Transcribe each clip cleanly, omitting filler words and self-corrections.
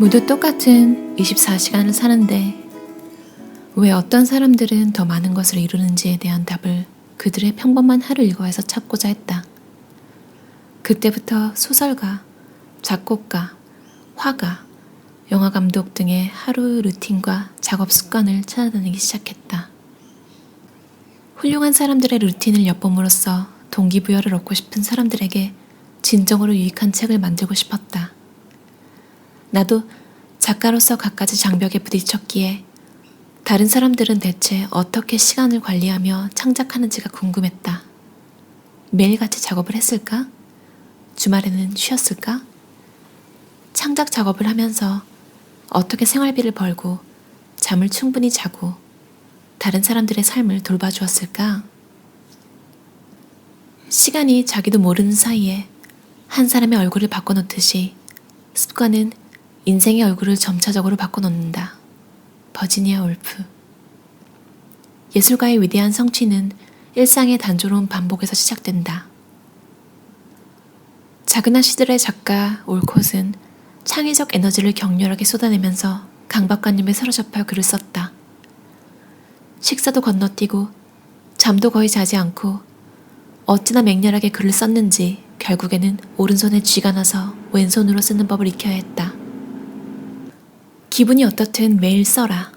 모두 똑같은 24시간을 사는데 왜 어떤 사람들은 더 많은 것을 이루는지에 대한 답을 그들의 평범한 하루 일과에서 찾고자 했다. 그때부터 소설가, 작곡가, 화가, 영화감독 등의 하루 루틴과 작업 습관을 찾아다니기 시작했다. 훌륭한 사람들의 루틴을 엿봄으로써 동기부여를 얻고 싶은 사람들에게 진정으로 유익한 책을 만들고 싶었다. 나도 작가로서 갖가지 장벽에 부딪혔기에 다른 사람들은 대체 어떻게 시간을 관리하며 창작하는지가 궁금했다. 매일같이 작업을 했을까? 주말에는 쉬었을까? 창작 작업을 하면서 어떻게 생활비를 벌고 잠을 충분히 자고 다른 사람들의 삶을 돌봐주었을까? 시간이 자기도 모르는 사이에 한 사람의 얼굴을 바꿔놓듯이 습관은 인생의 얼굴을 점차적으로 바꿔놓는다. 버지니아 울프. 예술가의 위대한 성취는 일상의 단조로운 반복에서 시작된다. 작은 아씨들의 작가 올콧은 창의적 에너지를 격렬하게 쏟아내면서 강박관념에 사로잡혀 글을 썼다. 식사도 건너뛰고 잠도 거의 자지 않고 어찌나 맹렬하게 글을 썼는지 결국에는 오른손에 쥐가 나서 왼손으로 쓰는 법을 익혀야 했다. 기분이 어떻든 매일 써라.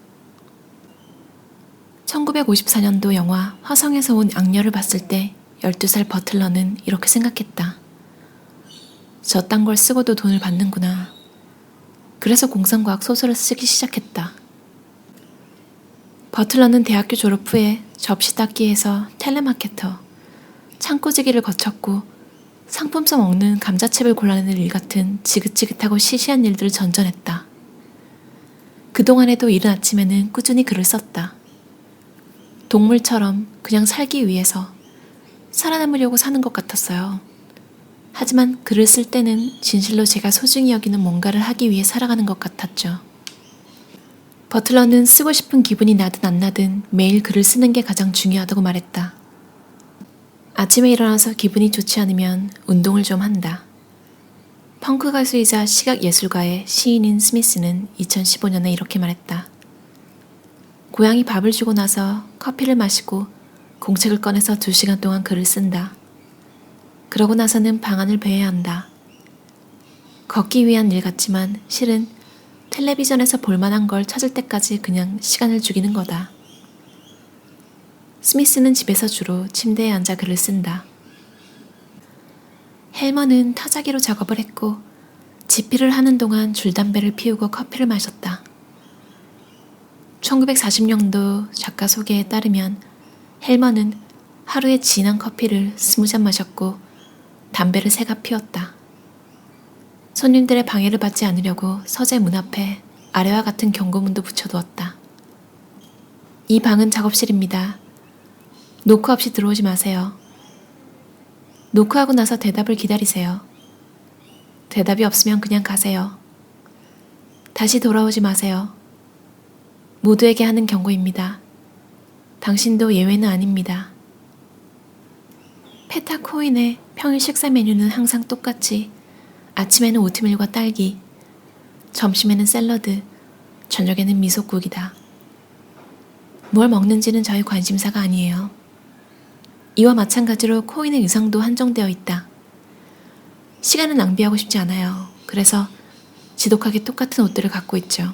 1954년도 영화 화성에서 온 악녀를 봤을 때 12살 버틀러는 이렇게 생각했다. 저딴 걸 쓰고도 돈을 받는구나. 그래서 공상과학 소설을 쓰기 시작했다. 버틀러는 대학교 졸업 후에 접시 닦기에서 텔레마케터, 창고지기를 거쳤고 상품성 없는 감자칩을 골라내는 일 같은 지긋지긋하고 시시한 일들을 전전했다. 그동안에도 이른 아침에는 꾸준히 글을 썼다. 동물처럼 그냥 살기 위해서 살아남으려고 사는 것 같았어요. 하지만 글을 쓸 때는 진실로 제가 소중히 여기는 뭔가를 하기 위해 살아가는 것 같았죠. 버틀러는 쓰고 싶은 기분이 나든 안 나든 매일 글을 쓰는 게 가장 중요하다고 말했다. 아침에 일어나서 기분이 좋지 않으면 운동을 좀 한다. 펑크 가수이자 시각 예술가의 시인인 스미스는 2015년에 이렇게 말했다. 고양이 밥을 주고 나서 커피를 마시고 공책을 꺼내서 2시간 동안 글을 쓴다. 그러고 나서는 방안을 베어야 한다. 걷기 위한 일 같지만 실은 텔레비전에서 볼만한 걸 찾을 때까지 그냥 시간을 죽이는 거다. 스미스는 집에서 주로 침대에 앉아 글을 쓴다. 헬머는 타자기로 작업을 했고 지피를 하는 동안 줄담배를 피우고 커피를 마셨다. 1940년도 작가 소개에 따르면 헬머는 하루에 진한 커피를 20잔 마셨고 담배를 3갑 피웠다. 손님들의 방해를 받지 않으려고 서재 문 앞에 아래와 같은 경고문도 붙여두었다. 이 방은 작업실입니다. 노크 없이 들어오지 마세요. 노크하고 나서 대답을 기다리세요. 대답이 없으면 그냥 가세요. 다시 돌아오지 마세요. 모두에게 하는 경고입니다. 당신도 예외는 아닙니다. 페타 코인의 평일 식사 메뉴는 항상 똑같이 아침에는 오트밀과 딸기, 점심에는 샐러드, 저녁에는 미소국이다. 뭘 먹는지는 저의 관심사가 아니에요. 이와 마찬가지로 코인의 의상도 한정되어 있다. 시간을 낭비하고 싶지 않아요. 그래서 지독하게 똑같은 옷들을 갖고 있죠.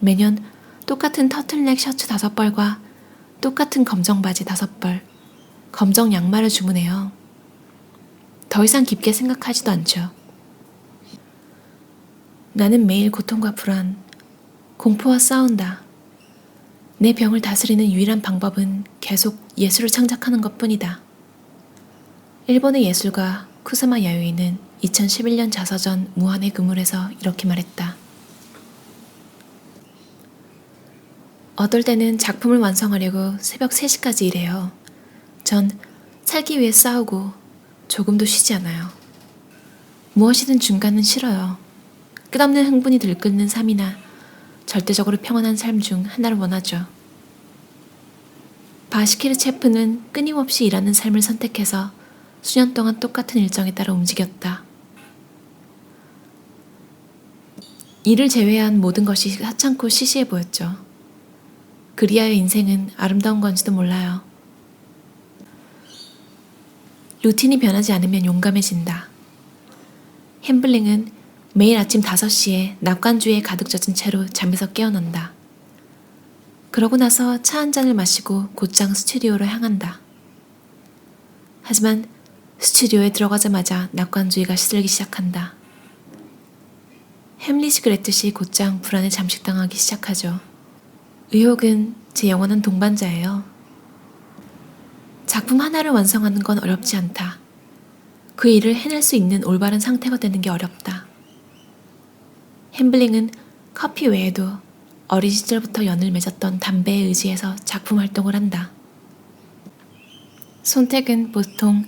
매년 똑같은 터틀넥 셔츠 5벌과 똑같은 검정 바지 5벌, 검정 양말을 주문해요. 더 이상 깊게 생각하지도 않죠. 나는 매일 고통과 불안, 공포와 싸운다. 내 병을 다스리는 유일한 방법은 계속 예술을 창작하는 것뿐이다. 일본의 예술가 쿠사마 야요이는 2011년 자서전 무한의 그물에서 이렇게 말했다. 어떨 때는 작품을 완성하려고 새벽 3시까지 일해요. 전 살기 위해 싸우고 조금도 쉬지 않아요. 무엇이든 중간은 싫어요. 끝없는 흥분이 들끓는 삶이나 절대적으로 평온한 삶 중 하나를 원하죠. 바시키르 체프는 끊임없이 일하는 삶을 선택해서 수년 동안 똑같은 일정에 따라 움직였다. 이를 제외한 모든 것이 하찮고 시시해 보였죠. 그리하여 인생은 아름다운 건지도 몰라요. 루틴이 변하지 않으면 용감해진다. 햄블링은 매일 아침 5시에 납관주의에 가득 젖은 채로 잠에서 깨어난다. 그러고 나서 차 한 잔을 마시고 곧장 스튜디오로 향한다. 하지만 스튜디오에 들어가자마자 납관주의가 시들기 시작한다. 햄릿이 그랬듯이 곧장 불안에 잠식당하기 시작하죠. 의욕은 제 영원한 동반자예요. 작품 하나를 완성하는 건 어렵지 않다. 그 일을 해낼 수 있는 올바른 상태가 되는 게 어렵다. 햄블링은 커피 외에도 어린 시절부터 연을 맺었던 담배에 의지해서 작품 활동을 한다. 손택은 보통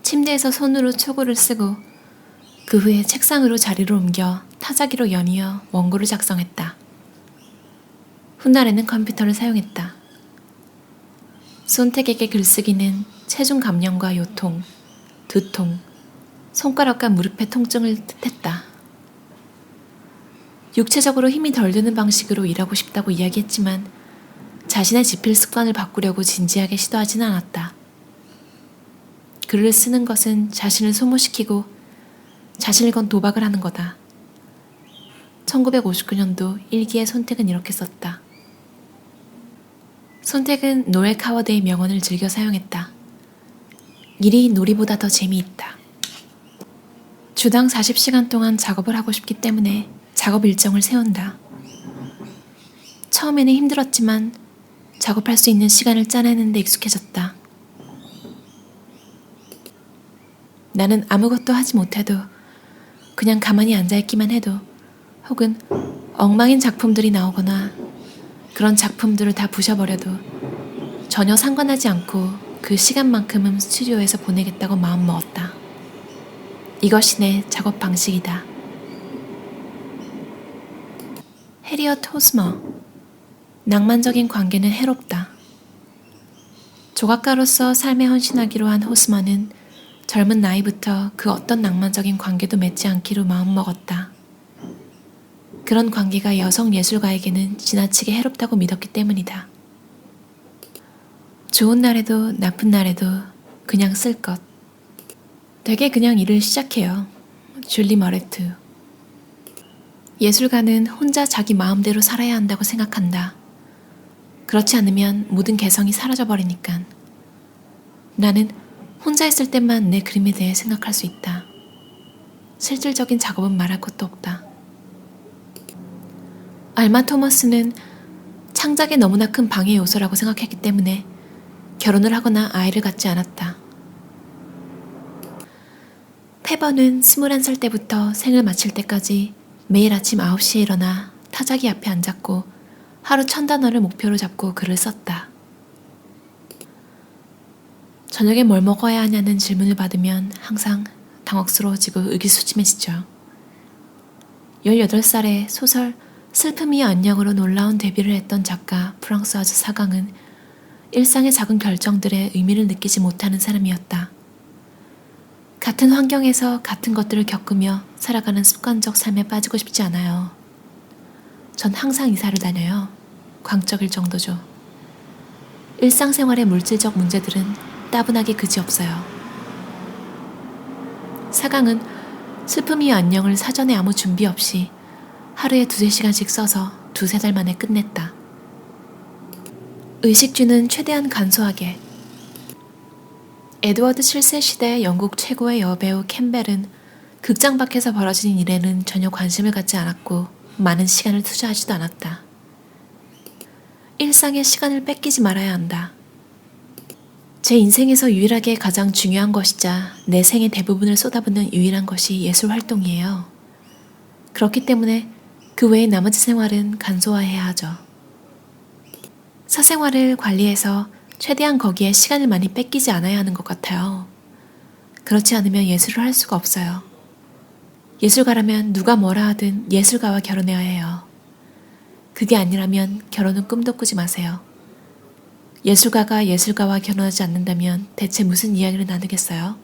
침대에서 손으로 초고를 쓰고 그 후에 책상으로 자리를 옮겨 타자기로 연이어 원고를 작성했다. 훗날에는 컴퓨터를 사용했다. 손택에게 글쓰기는 체중 감량과 요통, 두통, 손가락과 무릎의 통증을 뜻했다. 육체적으로 힘이 덜 드는 방식으로 일하고 싶다고 이야기했지만 자신의 지필 습관을 바꾸려고 진지하게 시도하지는 않았다. 글을 쓰는 것은 자신을 소모시키고 자신을 건 도박을 하는 거다. 1959년도 일기에 손택은 이렇게 썼다. 손택은 노엘 카워드의 명언을 즐겨 사용했다. 일이 놀이보다 더 재미있다. 주당 40시간 동안 작업을 하고 싶기 때문에 작업 일정을 세운다. 처음에는 힘들었지만 작업할 수 있는 시간을 짜내는 데 익숙해졌다. 나는 아무것도 하지 못해도 그냥 가만히 앉아있기만 해도 혹은 엉망인 작품들이 나오거나 그런 작품들을 다 부셔버려도 전혀 상관하지 않고 그 시간만큼은 스튜디오에서 보내겠다고 마음먹었다. 이것이 내 작업 방식이다. 해리엇 호스머. 낭만적인 관계는 해롭다. 조각가로서 삶에 헌신하기로 한 호스머는 젊은 나이부터 그 어떤 낭만적인 관계도 맺지 않기로 마음먹었다. 그런 관계가 여성 예술가에게는 지나치게 해롭다고 믿었기 때문이다. 좋은 날에도 나쁜 날에도 그냥 쓸 것. 되게 그냥 일을 시작해요. 줄리 머레트. 예술가는 혼자 자기 마음대로 살아야 한다고 생각한다. 그렇지 않으면 모든 개성이 사라져버리니까. 나는 혼자 있을 때만 내 그림에 대해 생각할 수 있다. 실질적인 작업은 말할 것도 없다. 알마 토머스는 창작의 너무나 큰 방해 요소라고 생각했기 때문에 결혼을 하거나 아이를 갖지 않았다. 페버는 21살 때부터 생을 마칠 때까지 매일 아침 9시에 일어나 타자기 앞에 앉았고 하루 1000단어를 목표로 잡고 글을 썼다. 저녁에 뭘 먹어야 하냐는 질문을 받으면 항상 당혹스러워지고 의기소침해지죠. 18살에 소설 슬픔이 안녕으로 놀라운 데뷔를 했던 작가 프랑스와즈 사강은 일상의 작은 결정들에 의미를 느끼지 못하는 사람이었다. 같은 환경에서 같은 것들을 겪으며 살아가는 습관적 삶에 빠지고 싶지 않아요. 전 항상 이사를 다녀요. 광적일 정도죠. 일상생활의 물질적 문제들은 따분하게 그지없어요. 사강은 슬픔이 안녕을 사전에 아무 준비 없이 하루에 2-3시간씩 써서 2-3달 만에 끝냈다. 의식주는 최대한 간소하게. 에드워드 7세 시대 영국 최고의 여배우 캠벨은 극장 밖에서 벌어지는 일에는 전혀 관심을 갖지 않았고 많은 시간을 투자하지도 않았다. 일상의 시간을 뺏기지 말아야 한다. 제 인생에서 유일하게 가장 중요한 것이자 내 생의 대부분을 쏟아붓는 유일한 것이 예술 활동이에요. 그렇기 때문에 그 외의 나머지 생활은 간소화해야 하죠. 사생활을 관리해서 최대한 거기에 시간을 많이 뺏기지 않아야 하는 것 같아요. 그렇지 않으면 예술을 할 수가 없어요. 예술가라면 누가 뭐라 하든 예술가와 결혼해야 해요. 그게 아니라면 결혼은 꿈도 꾸지 마세요. 예술가가 예술가와 결혼하지 않는다면 대체 무슨 이야기를 나누겠어요?